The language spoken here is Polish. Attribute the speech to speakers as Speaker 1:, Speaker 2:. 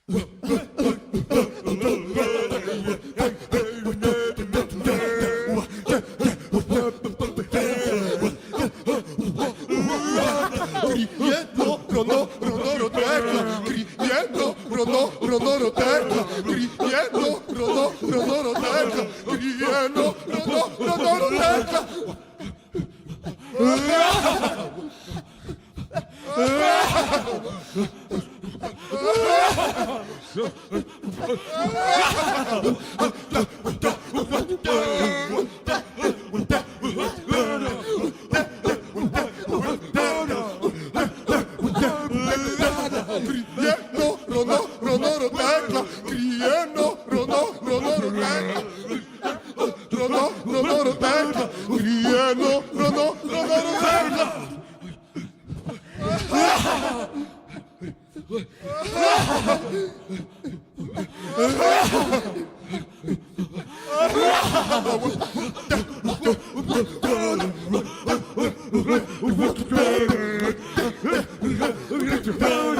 Speaker 1: Crieno, rono, rono, crieno, rono, rono, crieno, rono, rono, crieno, rono, rono, Crieno, rono, rono, crieno, rono, rono, rono, rono, crieno, rono, rono,
Speaker 2: What?